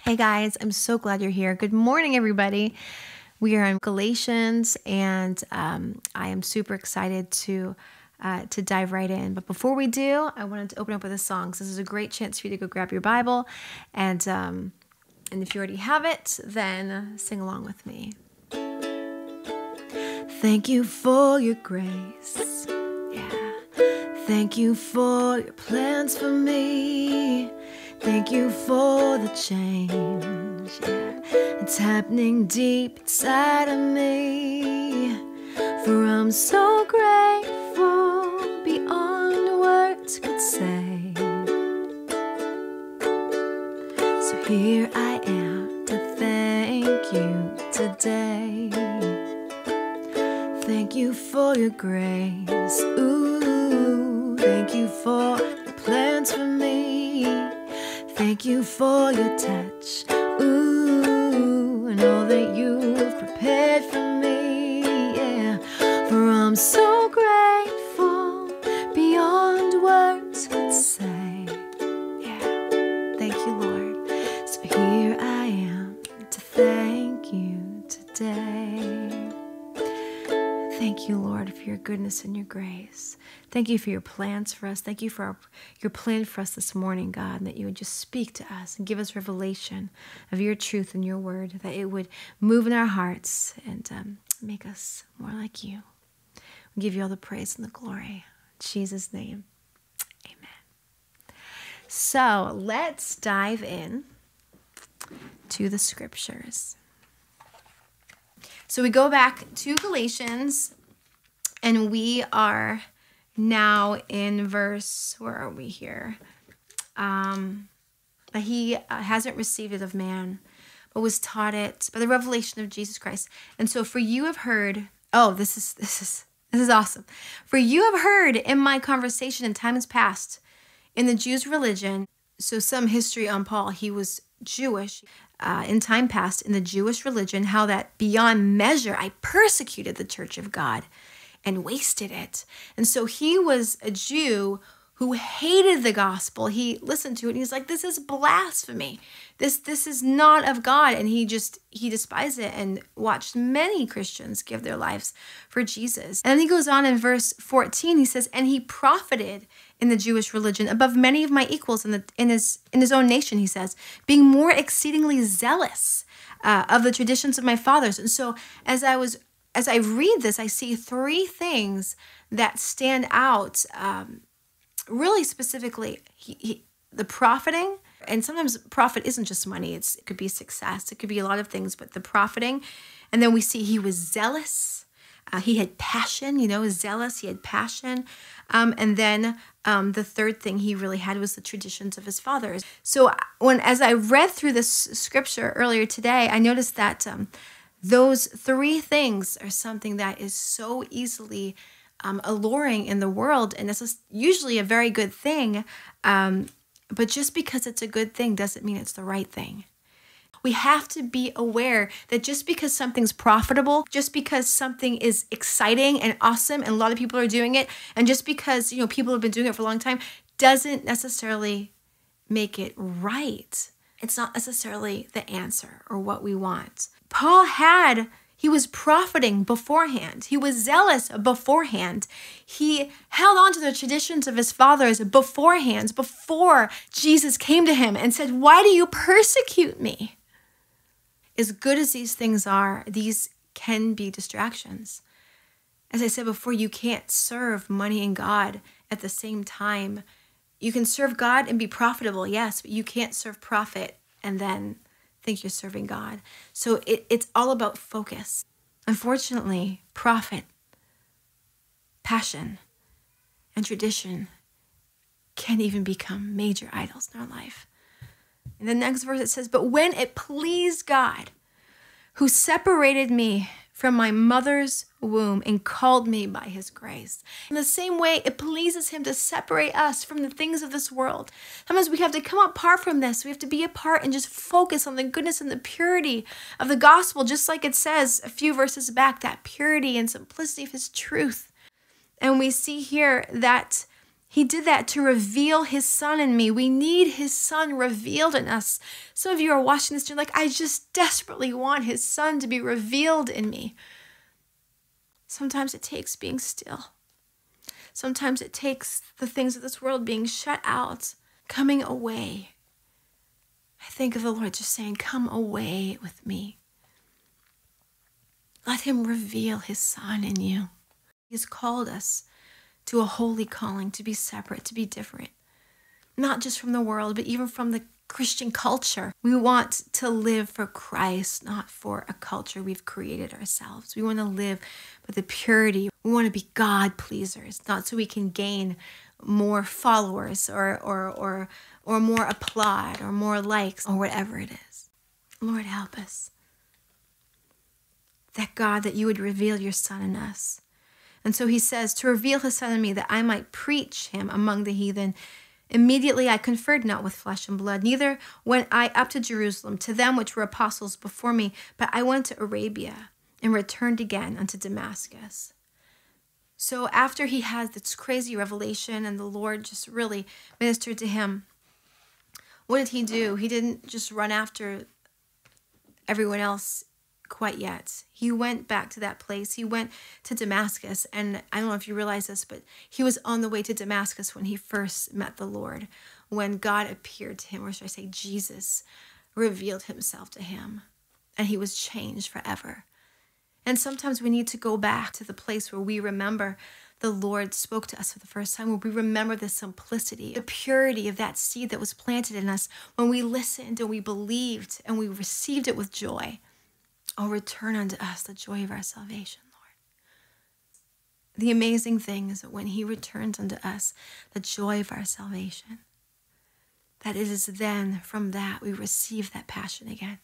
Hey guys, I'm so glad you're here. Good morning, everybody. We are in Galatians, and I am super excited to dive right in. But before we do, I wanted to open up with a song. So this is a great chance for you to go grab your Bible, and if you already have it, then sing along with me. Thank you for your grace. Yeah. Thank you for your plans for me. Thank you for the change, yeah. It's happening deep inside of me. For I'm so grateful beyond words could say. So here I am to thank you today. Thank you for your grace. Ooh, thank you for your plans for me. Thank you for your touch, ooh, and all that you've prepared for me, yeah. For I'm so grateful beyond words could say, yeah. Thank you, Lord. So here I am to thank you today. Thank you, Lord, for your goodness and your grace. Thank you for your plans for us. Thank you for your plan for us this morning, God, and that you would just speak to us and give us revelation of your truth and your word, that it would move in our hearts and make us more like you. We give you all the praise and the glory. In Jesus' name, amen. So let's dive in to the scriptures. So we go back to Galatians, and we are now in verse, where are we here? That he hasn't received it of man, but was taught it by the revelation of Jesus Christ. And so for you have heard, this is awesome. For you have heard in my conversation in times past in the Jews' religion. So some history on Paul, he was Jewish. In time past in the Jewish religion, how that beyond measure I persecuted the church of God and wasted it. And so he was a Jew who hated the gospel. He listened to it and he's like, this is blasphemy. This is not of God. And he despised it and watched many Christians give their lives for Jesus. And then he goes on in verse 14, he says, and he profited in the Jewish religion above many of my equals in his own nation, he says, being more exceedingly zealous of the traditions of my fathers. And so as I read this, I see three things that stand out really specifically. The profiting, and sometimes profit isn't just money. It could be success. It could be a lot of things, but the profiting. And then we see he was zealous. He had passion, zealous. He had passion. And then the third thing he really had was the traditions of his fathers. So as I read through this scripture earlier today, I noticed that those three things are something that is so easily alluring in the world. And this is usually a very good thing. But just because it's a good thing doesn't mean it's the right thing. We have to be aware that just because something's profitable, just because something is exciting and awesome and a lot of people are doing it, and just because people have been doing it for a long time, doesn't necessarily make it right. It's not necessarily the answer or what we want. He was profiting beforehand. He was zealous beforehand. He held on to the traditions of his fathers beforehand, before Jesus came to him and said, why do you persecute me? As good as these things are, these can be distractions. As I said before, you can't serve money and God at the same time. You can serve God and be profitable, yes, but you can't serve profit and then think you're serving God. So it's all about focus. Unfortunately, profit, passion, and tradition can even become major idols in our life. In the next verse it says, but when it pleased God, who separated me from my mother's womb and called me by his grace. In the same way, it pleases him to separate us from the things of this world. Sometimes we have to come apart from this. We have to be apart and just focus on the goodness and the purity of the gospel, just like it says a few verses back, that purity and simplicity of his truth. And we see here that He did that to reveal his son in me. We need his son revealed in us. Some of you are watching this and you're like, I just desperately want his son to be revealed in me. Sometimes it takes being still. Sometimes it takes the things of this world being shut out, coming away. I think of the Lord just saying, come away with me. Let him reveal his son in you. He's called us to a holy calling, to be separate, to be different. Not just from the world, but even from the Christian culture. We want to live for Christ, not for a culture we've created ourselves. We want to live with the purity. We want to be God pleasers, not so we can gain more followers or more applaud or more likes or whatever it is. Lord, help us. That God, that you would reveal your son in us. And so he says, to reveal his son in me, that I might preach him among the heathen. Immediately I conferred not with flesh and blood, neither went I up to Jerusalem to them which were apostles before me, but I went to Arabia and returned again unto Damascus. So after he has this crazy revelation and the Lord just really ministered to him, what did he do? He didn't just run after everyone else quite yet. He went back to that place. He went to Damascus. And I don't know if you realize this, but he was on the way to Damascus when he first met the Lord, when God appeared to him, or should I say Jesus revealed himself to him, and he was changed forever. And sometimes we need to go back to the place where we remember the Lord spoke to us for the first time, where we remember the simplicity, the purity of that seed that was planted in us when we listened and we believed and we received it with joy. Oh, return unto us the joy of our salvation, Lord. The amazing thing is that when he returns unto us the joy of our salvation, that it is then from that we receive that passion again.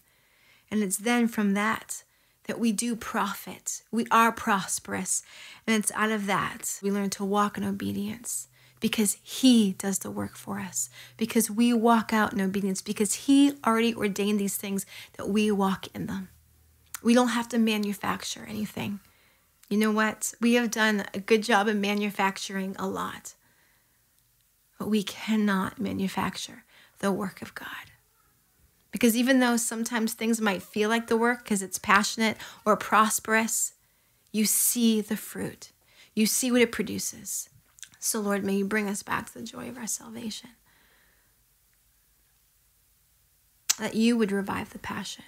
And it's then from that that we do profit. We are prosperous. And it's out of that we learn to walk in obedience, because he does the work for us, because we walk out in obedience, because he already ordained these things that we walk in them. We don't have to manufacture anything. You know what? We have done a good job of manufacturing a lot, but we cannot manufacture the work of God. Because even though sometimes things might feel like the work because it's passionate or prosperous, you see the fruit. You see what it produces. So Lord, may you bring us back to the joy of our salvation. That you would revive the passion.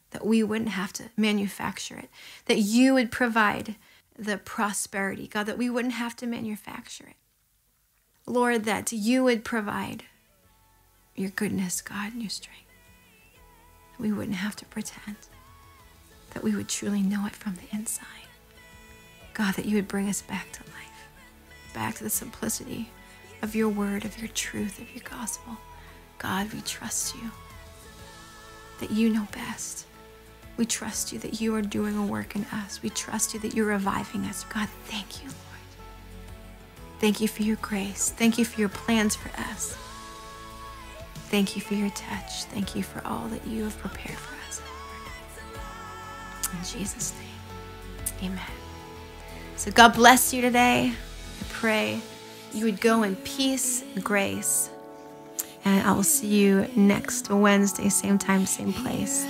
That we wouldn't have to manufacture it. That you would provide the prosperity, God, that we wouldn't have to manufacture it. Lord, that you would provide your goodness, God, and your strength. That we wouldn't have to pretend. That we would truly know it from the inside. God, that you would bring us back to life. Back to the simplicity of your word, of your truth, of your gospel. God, we trust you. That you know best. We trust you that you are doing a work in us. We trust you that you're reviving us. God, thank you, Lord. Thank you for your grace. Thank you for your plans for us. Thank you for your touch. Thank you for all that you have prepared for us, Lord. In Jesus' name, amen. So God bless you today. I pray you would go in peace and grace. And I will see you next Wednesday, same time, same place.